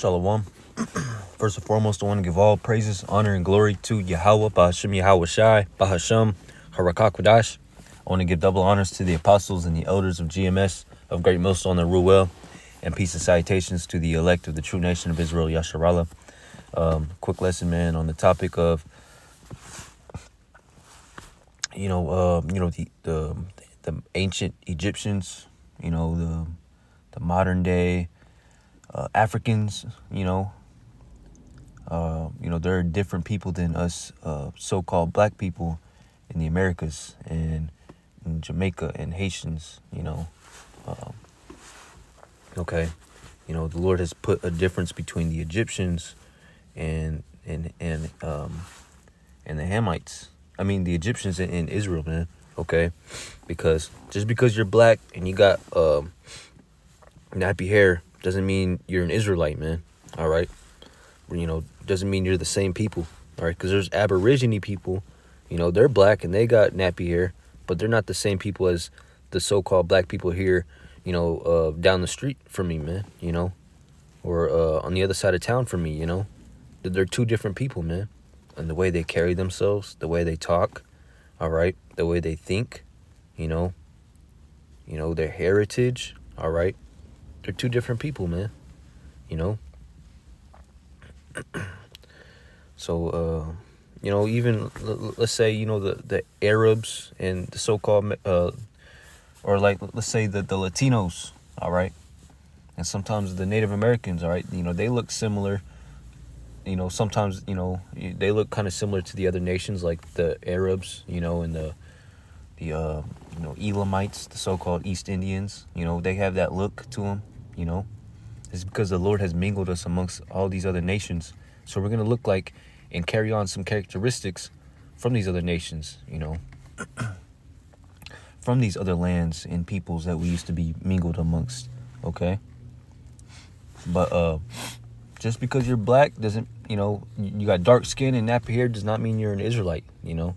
Shalom. First and foremost, I want to give all praises, honor, and glory to Yahweh, Bahashem Yahweh Shai, Bahashem Harakakwadash. I want to give double honors to the apostles and the elders of GMS, of Great Millstone and Ruel, and peace and salutations to the elect of the true nation of Israel, Yasharallah. Quick lesson, man, on the topic of, the ancient Egyptians, the modern day Africans, they're different people than us so-called black people in the Americas and in Jamaica and Haitians, okay. The Lord has put a difference between the Egyptians and the Hamites. I mean, the Egyptians in Israel, man, okay? Because just because you're black and you got nappy hair doesn't mean you're an Israelite, man, all right? Doesn't mean you're the same people, all right? Because there's Aborigine people, they're black and they got nappy hair, but they're not the same people as the so-called black people here, down the street from me, man, or on the other side of town from me, They're two different people, man. And the way they carry themselves, the way they talk, all right, the way they think, their heritage, all right. They're two different people, man, So, even let's say, the Arabs and the so-called, or like, let's say the Latinos, all right, and sometimes the Native Americans, all right, they look similar. Sometimes, they look kind of similar to the other nations, like the Arabs, and the Elamites, the so-called East Indians. They have that look to them, It's because the Lord has mingled us amongst all these other nations. So we're going to look like and carry on some characteristics from these other nations, from these other lands and peoples that we used to be mingled amongst, okay? But just because you're black doesn't, you got dark skin and nappy hair does not mean you're an Israelite, Let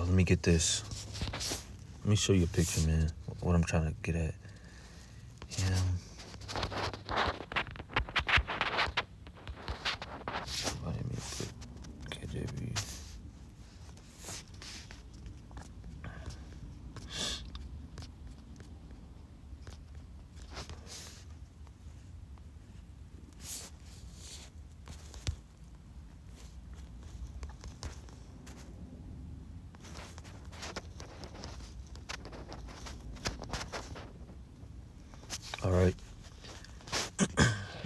me get this. Let me show you a picture, man, what I'm trying to get at. Yeah. Let me put KJV. All right.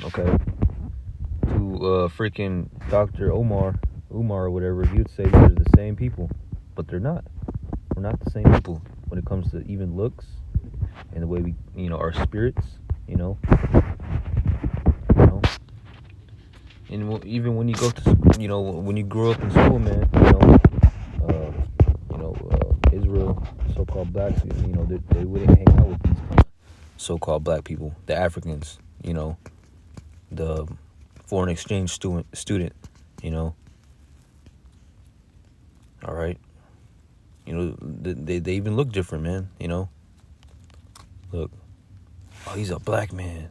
Okay. To freaking Dr. Umar or whatever, you'd say they're the same people, but they're not. We're not the same people when it comes to even looks and the way we, our spirits, And even when you go to, when you grow up in school, man, Israel, so-called blacks, they wouldn't hang out with these kind of so-called black people, the Africans, the foreign exchange student, all right. They even look different, man, Look, oh, he's a black man.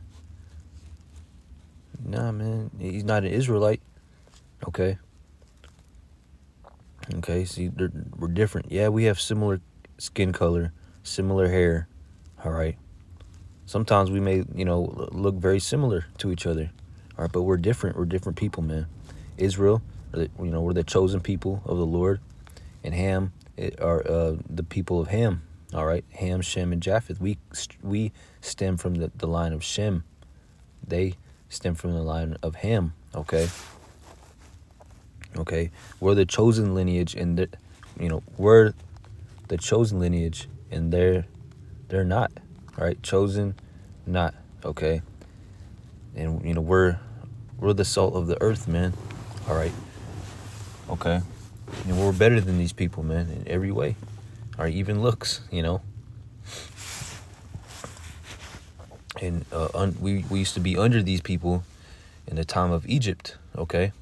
Nah, man, he's not an Israelite. Okay, see, we're different. Yeah, we have similar skin color, similar hair, all right. Sometimes we may, look very similar to each other, all right, but we're different. We're different people, man. Israel, we're the chosen people of the Lord, and Ham are the people of Ham, all right. Ham, Shem, and Japheth. We stem from the line of Shem. They stem from the line of Ham. Okay. We're the chosen lineage, and we're the chosen lineage, and they're not. All right, chosen, not, okay? And, we're the salt of the earth, man, all right? Okay? And we're better than these people, man, in every way. All right, even looks, And we used to be under these people in the time of Egypt, okay?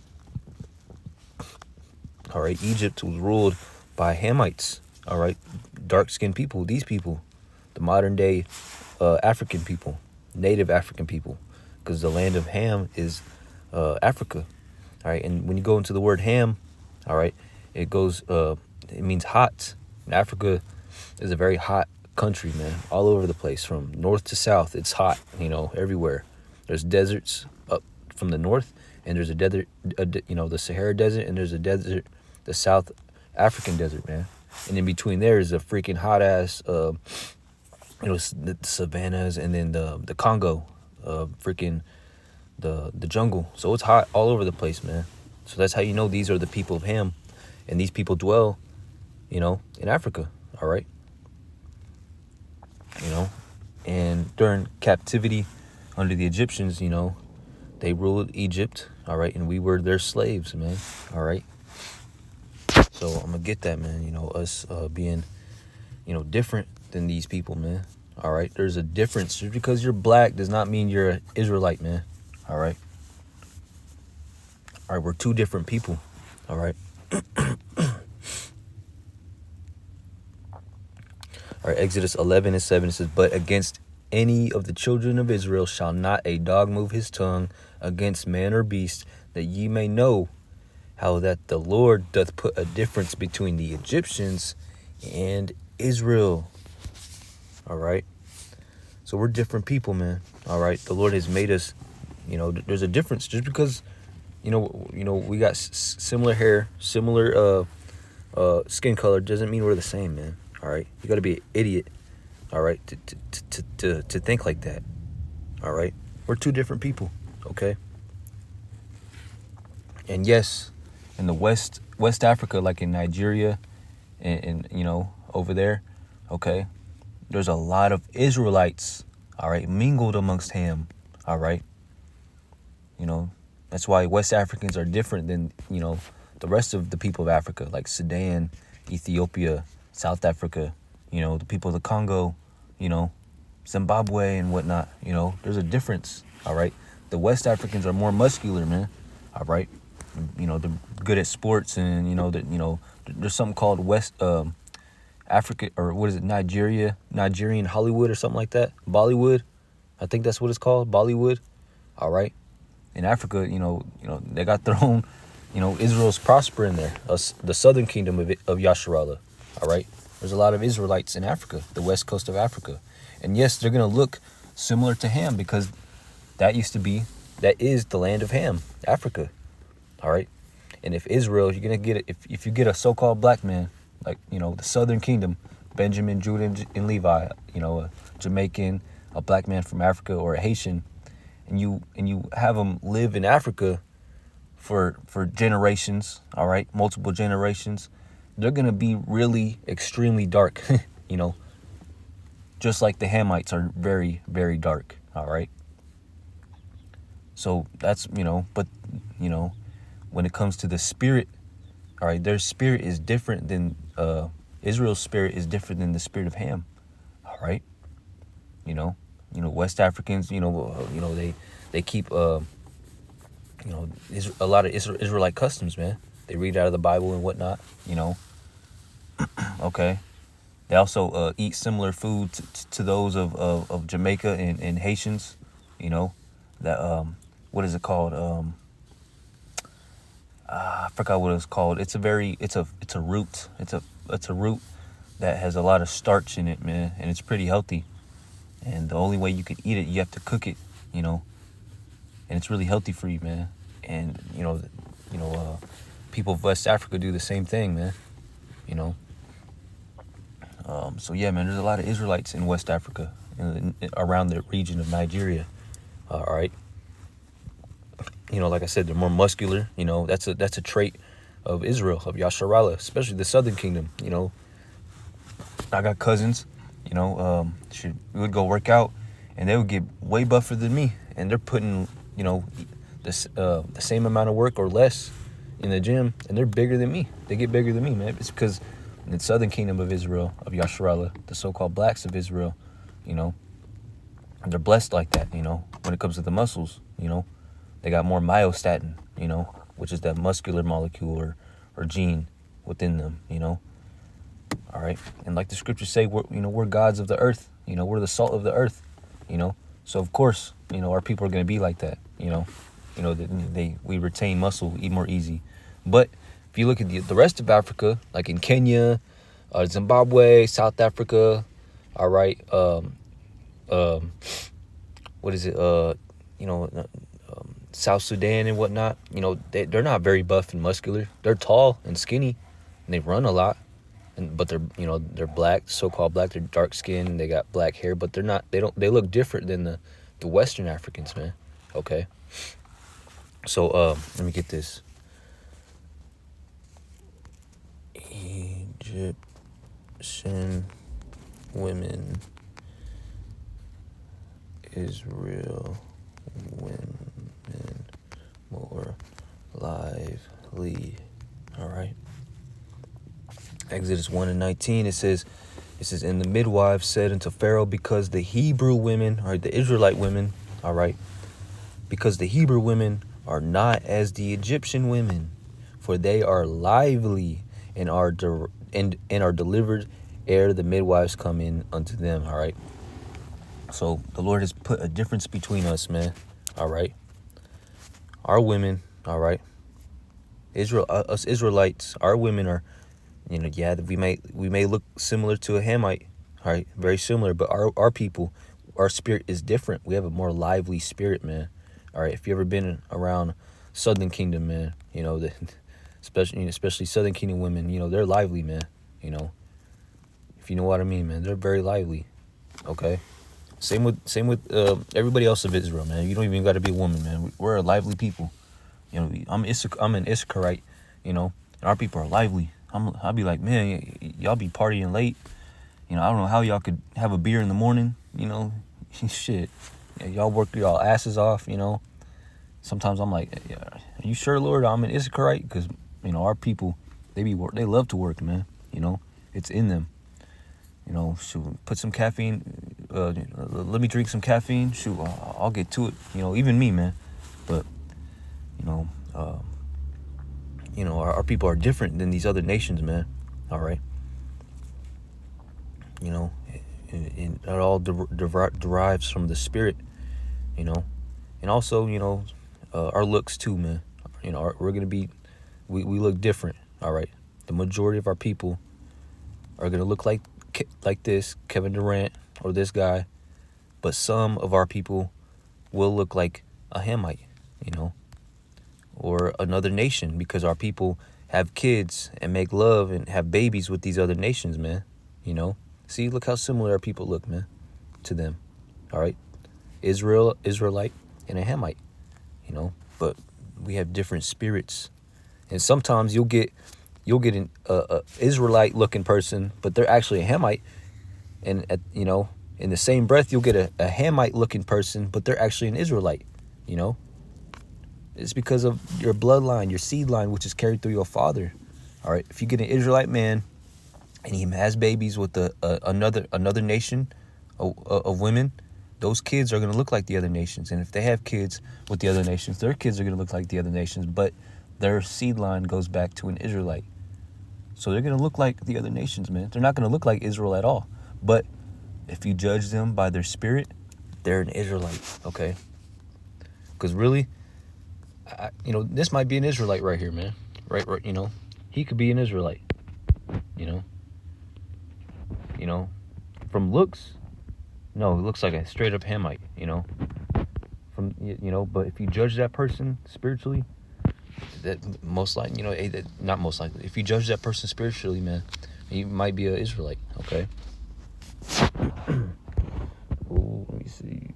All right, Egypt was ruled by Hamites, all right? Dark-skinned people, these people, the modern day African people, native African people, because the land of Ham is Africa. All right, and when you go into the word Ham, all right, it goes. It means hot. And Africa is a very hot country, man. All over the place, from north to south, it's hot. Everywhere. There's deserts up from the north, and there's a desert. The Sahara Desert, and there's a desert, the South African desert, man. And in between there is a freaking hot ass, the savannas, and then the Congo, freaking the jungle. So it's hot all over the place, man. So that's how you know these are the people of Ham, and these people dwell, in Africa. All right. And during captivity under the Egyptians, they ruled Egypt. All right, and we were their slaves, man. All right. So I'm gonna get that, man. Us being, different than these people, man. All right. There's a difference. Just because you're black does not mean you're an Israelite, man. All right. All right. We're two different people. All right. All right. Exodus 11:7, it says, "But against any of the children of Israel shall not a dog move his tongue against man or beast, that ye may know how that the Lord doth put a difference between the Egyptians and Israel." All right. So we're different people, man. All right. The Lord has made us, there's a difference. Just because, we got similar hair, similar skin color, doesn't mean we're the same, man. All right. You got to be an idiot. All right. To think like that. All right. We're two different people. Okay. And yes, in the West Africa, like in Nigeria and over there, okay, there's a lot of Israelites, all right, mingled amongst Ham, all right. That's why West Africans are different than, the rest of the people of Africa, like Sudan, Ethiopia, South Africa, the people of the Congo, Zimbabwe and whatnot. There's a difference, all right. The West Africans are more muscular, man, all right. They're good at sports, and there's something called West Africa, or what is it, Nigerian Hollywood or something like that, Bollywood, I think that's what it's called, Bollywood. All right. In Africa, they got their own, Israel's prospering there, the southern kingdom of Yasharallah. All right. There's a lot of Israelites in Africa, the west coast of Africa, and yes, they're gonna look similar to Ham, because that is the land of Ham, Africa. All right. And if Israel, you're going to get it. If you get a so-called black man, like, the southern kingdom, Benjamin, Judah, and Levi, a Jamaican, a black man from Africa, or a Haitian, and you have them live in Africa for generations, all right, multiple generations, they're going to be really extremely dark, just like the Hamites are very, very dark, all right. So that's, but, when it comes to the spirit, all right, their spirit is different than Israel's spirit is different than the spirit of Ham. All right, West Africans, they keep a lot of Israelite customs, man. They read out of the Bible and whatnot. Okay, they also eat similar food to those of Jamaica and Haitians. That what is it called? I forgot what it's called. It's a root. It's a root that has a lot of starch in it, man, and it's pretty healthy. And the only way you can eat it, you have to cook it, and it's really healthy for you, man. And people of West Africa do the same thing, man. So yeah, man, there's a lot of Israelites in West Africa, around the region of Nigeria. All right. Like I said, they're more muscular. That's a trait of Israel, of Yasharallah, especially the southern kingdom. I got cousins, we would go work out, and they would get way buffer than me, and they're putting, the same amount of work or less in the gym, and they're bigger than me. They get bigger than me, man. It's because in the southern kingdom of Israel, of Yasharallah, the so-called blacks of Israel, they're blessed like that, when it comes to the muscles, They got more myostatin, which is that muscular molecule or gene within them, All right. And like the scriptures say, we're gods of the earth. We're the salt of the earth. you know. So of course, you know, our people are going to be like that, you know. We retain muscle more easy. But if you look at the rest of Africa, like in Kenya, Zimbabwe, South Africa, all right, um, what is it? South Sudan and whatnot. You know, they're not very buff and muscular. They're tall and skinny, and they run a lot. But they're black, so-called black. They're dark skinned. They got black hair, but they're not. They look different than the Western Africans, man. Okay. So let me get this. Egyptian women, Israel women more lively. All right. Exodus 1:19, it says, and the midwives said unto Pharaoh, because the Hebrew women, or the Israelite women, all right, because the Hebrew women are not as the Egyptian women, for they are lively and are delivered ere the midwives come in unto them. All right. So the Lord has put a difference between us, man. All right. Our women, all right. Us Israelites, our women are, you know, yeah, we may look similar to a Hamite, all right, very similar, but our people, our spirit is different. We have a more lively spirit, man. All right, if you ever been around Southern Kingdom, man, you know, especially Southern Kingdom women, you know, they're lively, man. You know, if you know what I mean, man, they're very lively. Okay, same with everybody else of Israel, man. You don't even got to be a woman, man. We're a lively people. You know, I'm an Issacharite, you know, and our people are lively. I'll be like, man, y'all be partying late. You know, I don't know how y'all could have a beer in the morning, you know. Shit. Yeah, y'all work y'all asses off, you know. Sometimes I'm like, yeah, are you sure, Lord, I'm an Issacharite? Because, you know, our people, they love to work, man. You know, it's in them. You know, shoot, put some caffeine, let me drink some caffeine. Shoot, I'll get to it. You know, even me, man. But, you know, our people are different than these other nations, man. All right. You know, and it all derives from the spirit, you know. And also, you know, our looks too, man. You know, we're going to be, we look different, all right. The majority of our people are going to look like this, Kevin Durant, or this guy. But some of our people will look like a Hamite, you know, or another nation, because our people have kids and make love and have babies with these other nations, man. You know, see, look how similar our people look, man, to them. All right, Israelite, and a Hamite, you know, but we have different spirits, and sometimes you'll get an Israelite looking person, but they're actually a Hamite, and you know, in the same breath, you'll get a Hamite looking person, but they're actually an Israelite, you know. It's because of your bloodline, your seed line, which is carried through your father. All right. If you get an Israelite man and he has babies with another nation of women, those kids are going to look like the other nations. And if they have kids with the other nations, their kids are going to look like the other nations. But their seed line goes back to an Israelite. So they're going to look like the other nations, man. They're not going to look like Israel at all. But if you judge them by their spirit, they're an Israelite. Okay. Because really, you know, this might be an Israelite right here, man. Right, you know, he could be an Israelite. You know, from looks, no, it looks like a straight up Hamite. You know, but if you judge that person spiritually, that most likely, you know, not most likely. If you judge that person spiritually, man, he might be an Israelite. Okay. Oh, let me see.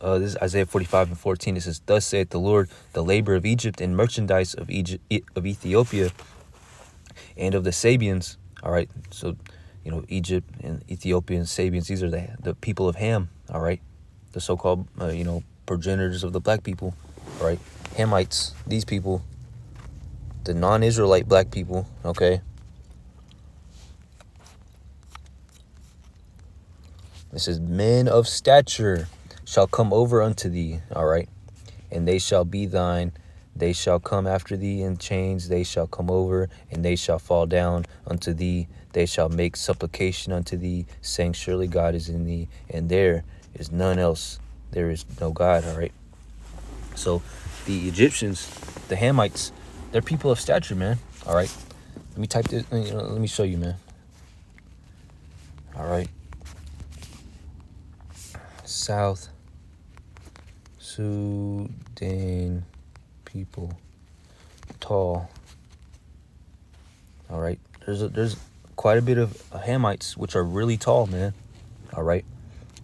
This is Isaiah 45:14. It says, "Thus saith the Lord, the labor of Egypt and merchandise of Ethiopia and of the Sabians." All right, so you know, Egypt and Ethiopia and Sabians. These are the people of Ham. All right, the so-called progenitors of the black people. All right, Hamites. These people, the non-Israelite black people. Okay. It says, "Men of stature shall come over unto thee," all right, "and they shall be thine They shall come after thee in chains, they shall come over, and they shall fall down unto thee. They shall make supplication unto thee, saying, surely God is in thee, and there is none else. There is no God, all right? So the Egyptians, the Hamites, they're people of stature, man, all right? Let me type this, let me show you, man. All right. South Sudan people, tall. All right, there's quite a bit of Hamites which are really tall, man. All right,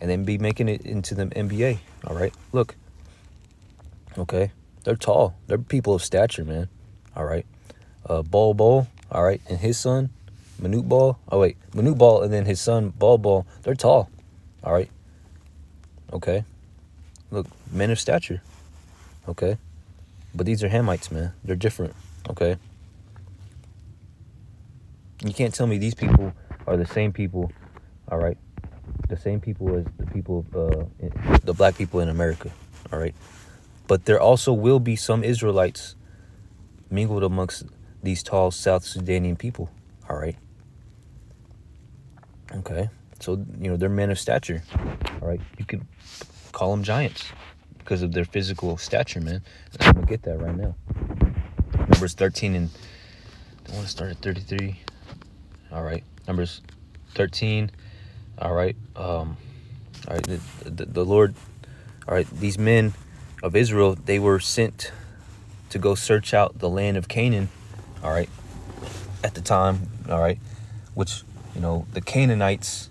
and then be making it into the NBA. All right, look. Okay, they're tall. They're people of stature, man. All right, Bol Bol. All right, and his son, Manute Ball. Oh wait, Manute Ball, and then his son Bol Bol. They're tall. All right. Okay, look, men of stature. Okay, but these are Hamites, man. They're different. Okay. You can't tell me these people are the same people, all right? The same people as the people, the black people in America, all right? But there also will be some Israelites mingled amongst these tall South Sudanian people, all right? Okay, so, they're men of stature, all right? You could call them giants because of their physical stature, man. And I'm going to get that right now. Numbers 13 and I want to start at 33. All right, Numbers 13. All right, the Lord. All right, these men of Israel, they were sent to go search out the land of Canaan. All right, at the time. All right, which the Canaanites.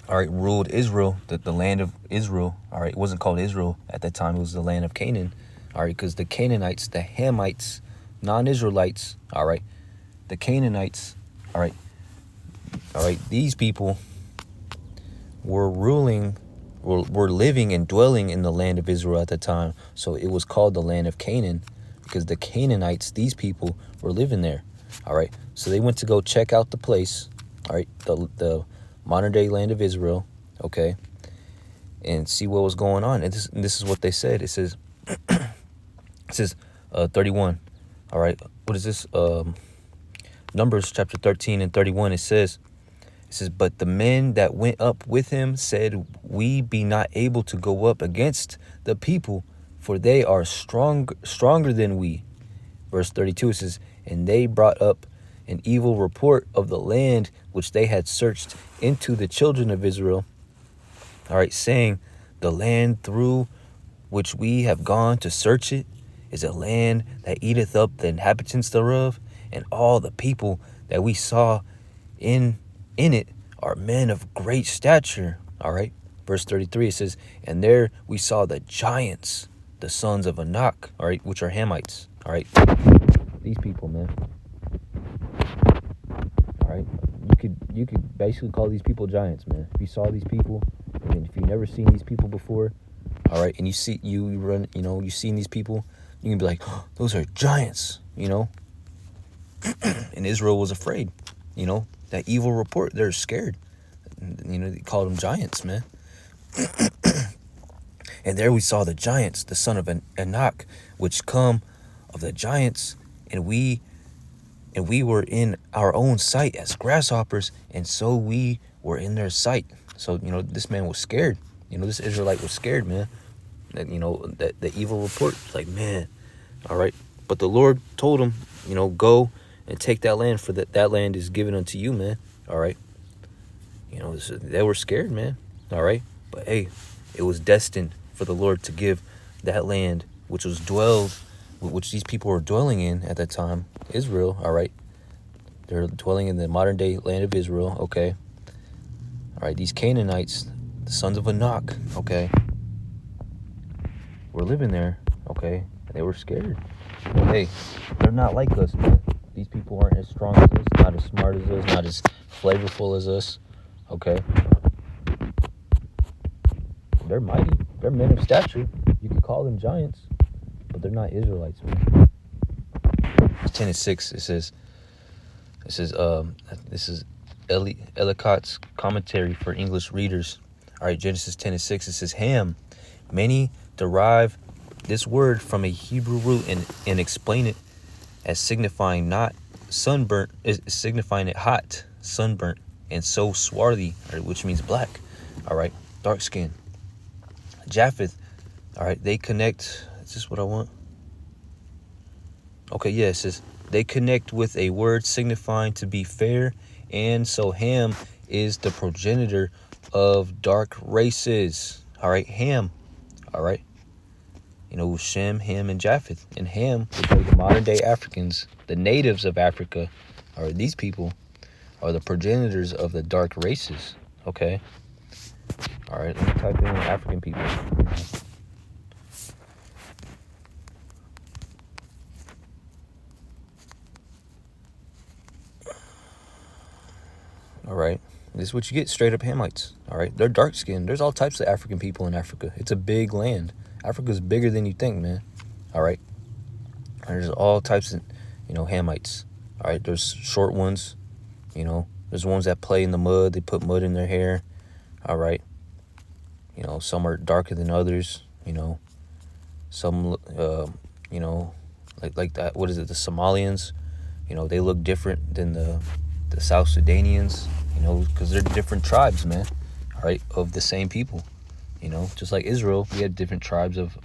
All right, ruled Israel, the land of Israel. All right, it wasn't called Israel at that time. It was the land of Canaan. All right, because the Canaanites, the Hamites, non-Israelites. All right. The Canaanites, all right, these people were living and dwelling in the land of Israel at the time. So it was called the land of Canaan because the Canaanites, these people, were living there, all right? So they went to go check out the place, all right, the modern-day land of Israel, okay, and see what was going on. And this is what they said. It says, 31, all right, what is this, Numbers chapter 13 and 31, it says, but the men that went up with him said, we be not able to go up against the people, for they are stronger than we. Verse 32, it says, and they brought up an evil report of the land which they had searched into the children of Israel. All right, saying, the land through which we have gone to search it is a land that eateth up the inhabitants thereof. And all the people that we saw in it are men of great stature. All right. Verse 33, it says, and there we saw the giants, the sons of Anak, all right, which are Hamites. All right. These people, man. All right. You could basically call these people giants, man. If you saw these people, and if you've never seen these people before, all right, and you seen these people, you can be like, oh, those are giants, And Israel was afraid, that evil report. They're scared. They called them giants, man. And there we saw the giants, the son of Anak, which come of the giants, and we were in our own sight as grasshoppers, and so we were in their sight. So, this man was scared. This Israelite was scared, man. That the evil report. Like, man, all right. But the Lord told him, go and take that land, for that land is given unto you, man. All right. They were scared, man. All right. But hey, it was destined for the Lord to give that land, which these people were dwelling in at that time, Israel. All right. They're dwelling in the modern day land of Israel. Okay. All right. These Canaanites, the sons of Anak. Okay. Were living there. Okay. And they were scared. But hey, they're not like us, man. These people aren't as strong as us, not as smart as us, not as flavorful as us. Okay. They're mighty. They're men of stature. You could call them giants, but they're not Israelites, man. 10 and 6, it says, this is Ellicott's commentary for English readers. All right, Genesis 10 and 6, it says, Ham, many derive This word from a Hebrew root and explain it as signifying not sunburnt, is signifying it hot, sunburnt, and so swarthy, which means black. All right, dark skin. Japheth. All right, they connect. Is this what I want? Okay, yeah, it says they connect with a word signifying to be fair, and so Ham is the progenitor of dark races. All right, Ham. All right. Shem, Ham, and Japheth. And Ham, the modern day Africans, the natives of Africa, or these people, are the progenitors of the dark races. Okay. All right, let me type in African people. All right. This is what you get, straight up Hamites. All right. They're dark skinned. There's all types of African people in Africa. It's a big land. Africa's bigger than you think, man. All right. And there's all types of, Hamites. All right. There's short ones. There's ones that play in the mud. They put mud in their hair. All right. Some are darker than others. Some, like that. What is it? The Somalians. They look different than the South Sudanians, because they're different tribes, man, all right, of the same people, just like Israel, we have different tribes of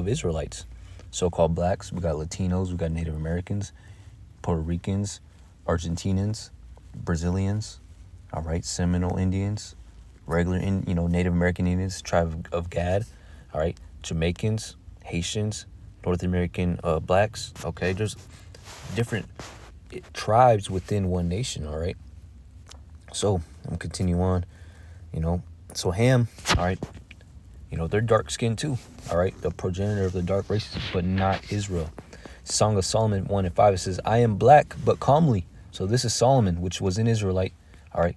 Israelites, so-called blacks. We got Latinos, we got Native Americans, Puerto Ricans, Argentinians, Brazilians, all right, Seminole Indians, regular, Native American Indians, tribe of Gad, all right, Jamaicans, Haitians, North American blacks, okay, there's different tribes within one nation, all right? So, I'm going to continue on, So Ham, all right, they're dark-skinned too, all right? The progenitor of the dark races, but not Israel. Song of Solomon 1:5, it says, I am black, but calmly. So this is Solomon, which was an Israelite, all right?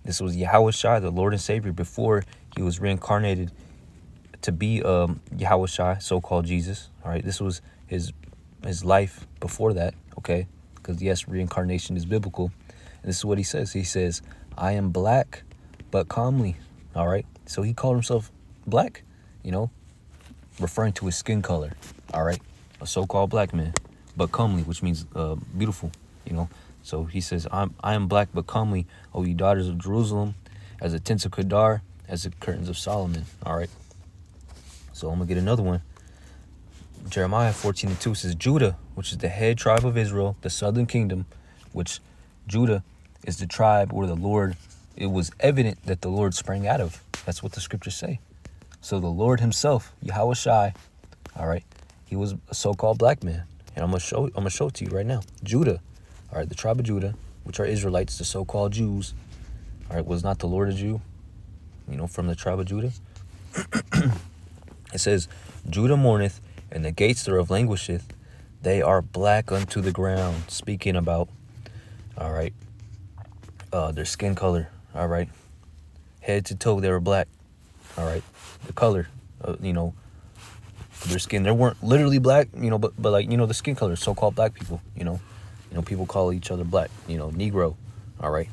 This was Yahushua, the Lord and Savior, before he was reincarnated to be Yahushua, so-called Jesus, all right? This was his life before that, okay? Because yes, reincarnation is biblical. And this is what he says. He says, I am black, but calmly. All right. So he called himself black, referring to his skin color. All right. A so-called black man, but comely, which means beautiful, So he says, I am black, but comely, O ye daughters of Jerusalem, as the tents of Kedar, as the curtains of Solomon. All right. So I'm going to get another one. Jeremiah 14:2 says, Judah, which is the head tribe of Israel, the southern kingdom, which Judah is the tribe where it was evident that the Lord sprang out of. That's what the scriptures say. So the Lord himself, Yahushua, all right, he was a so-called black man. And I'm gonna show it to you right now. Judah, all right, the tribe of Judah, which are Israelites, the so-called Jews, all right, was not the Lord a Jew, from the tribe of Judah? It says, Judah mourneth, and the gates thereof languisheth, they are black unto the ground. Speaking about, all right, their skin color, all right, head to toe, they were black, all right, the color, their skin, they weren't literally black, but like, the skin color, so-called black people, people call each other black, Negro, all right,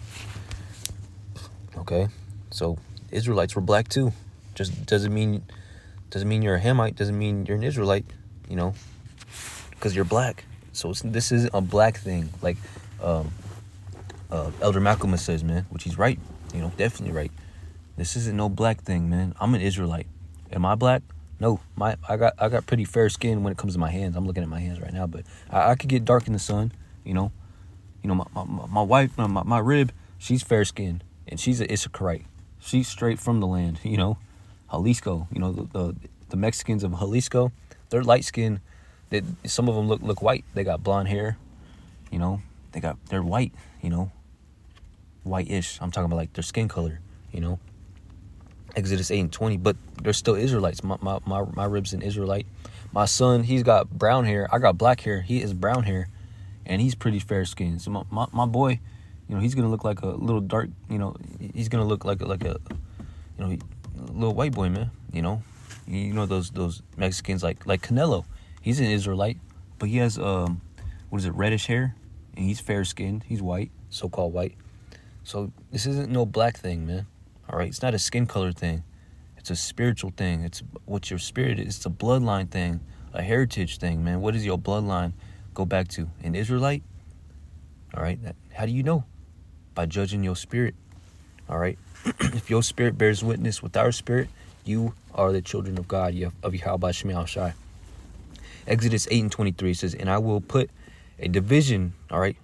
okay, so Israelites were black too, just doesn't mean you're a Hamite, doesn't mean you're an Israelite, because you're black. So this isn't a black thing, like Elder Malcolm says, man, which he's right, definitely right. This isn't no black thing, man. I'm an Israelite. Am I black? No, I got pretty fair skin when it comes to my hands. I'm looking at my hands right now, but I could get dark in the sun, my wife, my rib, she's fair skinned, and she's an Issacharite. She's straight from the land, Jalisco, the Mexicans of Jalisco, they're light skinned. Some of them look white. They got blonde hair, they're white, white-ish. I'm talking about like their skin color, Exodus 8:20, but they're still Israelites. My rib's an Israelite. My son, he's got brown hair. I got black hair. He is brown hair, and he's pretty fair skinned. So my boy, he's gonna look like a little dark. He's gonna look like a little white boy, man. Those Mexicans like Canelo. He's an Israelite, but he has reddish hair, and he's fair skinned. He's white, so-called white. So this isn't no black thing, man. All right, it's not a skin color thing. It's a spiritual thing. It's what your spirit is. It's a bloodline thing, a heritage thing, man. What does your bloodline go back to? An Israelite? All right. How do you know? By judging your spirit. All right. If your spirit bears witness with our spirit, you are the children of God, of Yahweh Shemi Shai. Exodus 8:23 says, and I will put a division, all right?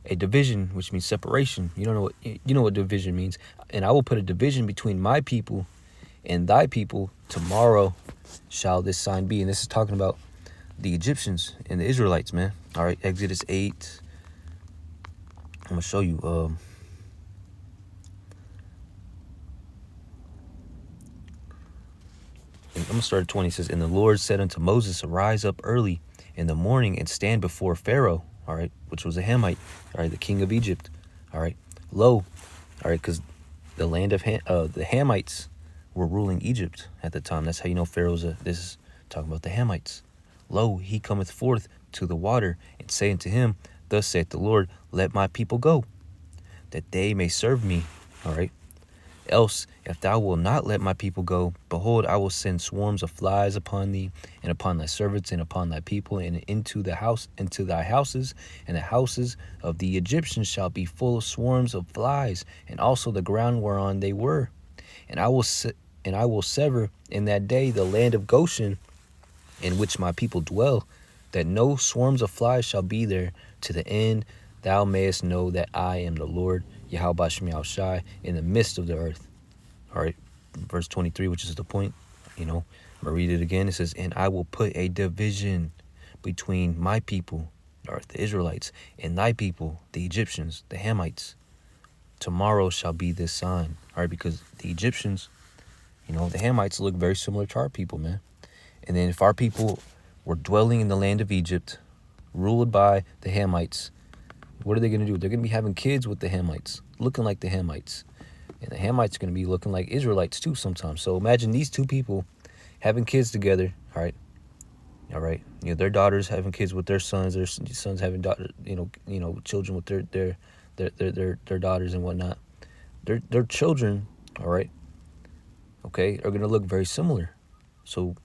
A division, which means separation. You know what division means. And I will put a division between my people and thy people. Tomorrow shall this sign be. And this is talking about the Egyptians and the Israelites, man. All right, Exodus 8. I'm going to show you. I'm going to start at 20. It says, and the Lord said unto Moses, arise up early in the morning and stand before Pharaoh, all right, which was a Hamite, all right, the king of Egypt, all right, lo, all right, because the land of the Hamites were ruling Egypt at the time. That's how you know Pharaoh's this is talking about the Hamites. Lo, he cometh forth to the water, and say unto him, thus saith the Lord, let my people go, that they may serve me, all right. Else, if thou wilt not let my people go, behold, I will send swarms of flies upon thee, and upon thy servants, and upon thy people, and into thy houses, and the houses of the Egyptians shall be full of swarms of flies, and also the ground whereon they were. And I will sever in that day the land of Goshen, in which my people dwell, that no swarms of flies shall be there, to the end thou mayest know that I am the Lord, Yahweh Shemi Shai, in the midst of the earth. All right, verse 23, which is the point, I'm going to read it again. It says, and I will put a division between my people, or the Israelites, and thy people, the Egyptians, the Hamites. Tomorrow shall be this sign. All right, because the Egyptians, the Hamites look very similar to our people, man. And then if our people were dwelling in the land of Egypt, ruled by the Hamites, what are they going to do? They're going to be having kids with the Hamites, looking like the Hamites. And the Hamites are going to be looking like Israelites too sometimes. So imagine these two people having kids together, all right? All right. Their daughters having kids with their sons, their sons having daughters, children with their daughters and whatnot. Their children, all right, okay, are going to look very similar. So,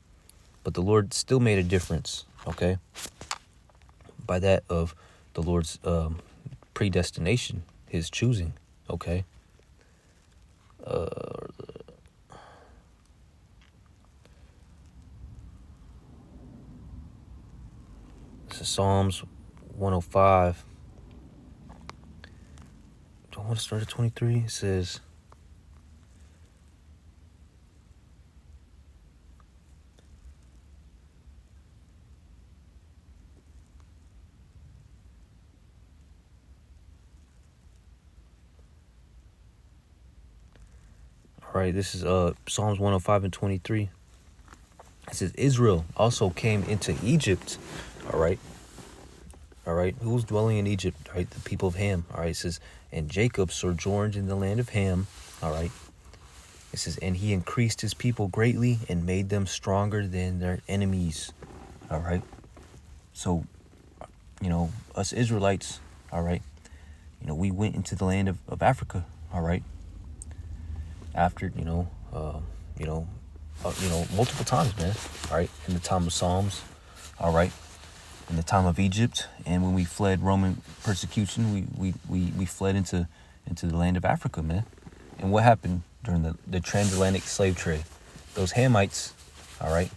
but the Lord still made a difference, okay? By that of the Lord's predestination, his choosing, okay? This is Psalms 105. Do I want to start at 23? It says, all right, this is Psalms 105 and 23. It says, Israel also came into Egypt, all right? All right, who's dwelling in Egypt? All right, the people of Ham. All right, it says, and Jacob sojourned in the land of Ham. All right, it says, and he increased his people greatly and made them stronger than their enemies. All right, so, us Israelites, all right, we went into the land of Africa. All right, after, multiple times, man. All right, in the time of Psalms. All right. In the time of Egypt, and when we fled Roman persecution, we fled into the land of Africa, man. And what happened during the transatlantic slave trade? Those Hamites, all right,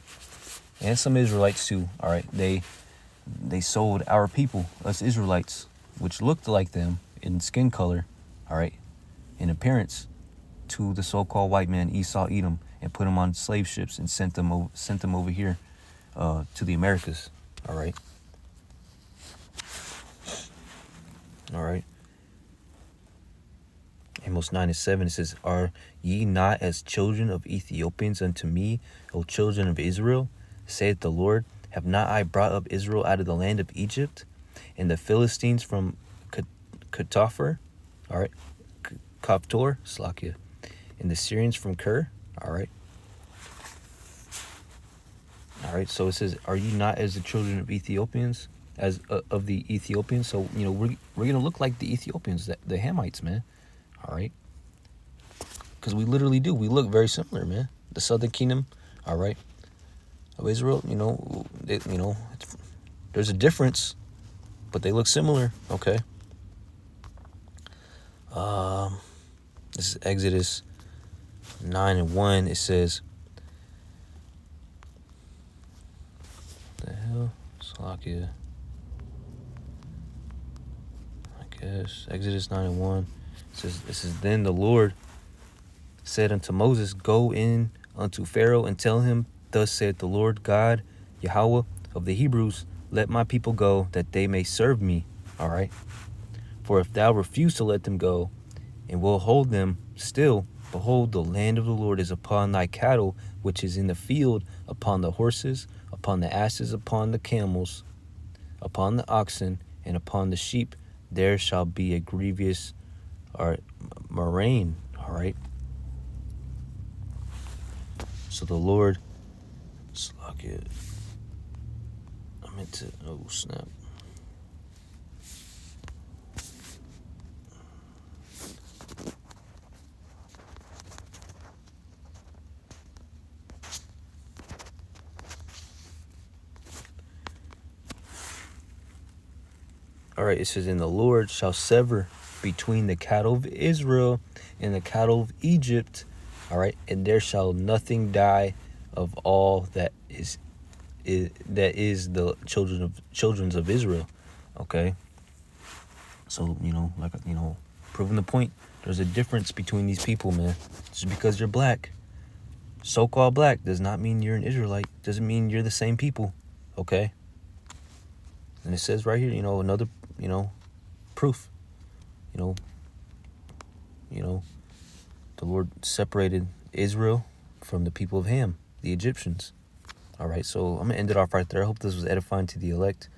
and some Israelites too, all right, they sold our people, us Israelites, which looked like them in skin color, all right, in appearance, to the so-called white man Esau, Edom, and put them on slave ships and sent them over here to the Americas, all right. All right. Amos 9:7, it says, are ye not as children of Ethiopians unto me, O children of Israel? Saith the Lord, have not I brought up Israel out of the land of Egypt, and the Philistines from Kataphar, all right, Kaftor, Slakia, and the Syrians from Ker, all right. All right, so it says, are ye not as the children of Ethiopians? As of the Ethiopians, so we're gonna look like the Ethiopians, the Hamites, man. All right, because we literally do. We look very similar, man. the southern kingdom, all right, of Israel, there's a difference, but they look similar, okay? This is Exodus 9:1. It says, the hell? Salakia. I guess. Exodus 9:1. It says, then the Lord said unto Moses, go in unto Pharaoh and tell him, thus saith the Lord God, Yahweh of the Hebrews, let my people go, that they may serve me. All right. For if thou refuse to let them go, and will hold them still, behold, the land of the Lord is upon thy cattle, which is in the field, upon the horses, upon the asses, upon the camels, upon the oxen, and upon the sheep. There shall be a grievous murrain. All right. So the Lord, Slack I meant to, oh snap. All right, it says, and the Lord shall sever between the cattle of Israel and the cattle of Egypt. All right, and there shall nothing die of all that is the children of Israel. Okay. So, proving the point, there's a difference between these people, man. Just because you're black, so-called black, does not mean you're an Israelite. Doesn't mean you're the same people. Okay. And it says right here, another, proof. The Lord separated Israel from the people of Ham, the Egyptians. All right, so I'm going to end it off right there. I hope this was edifying to the elect.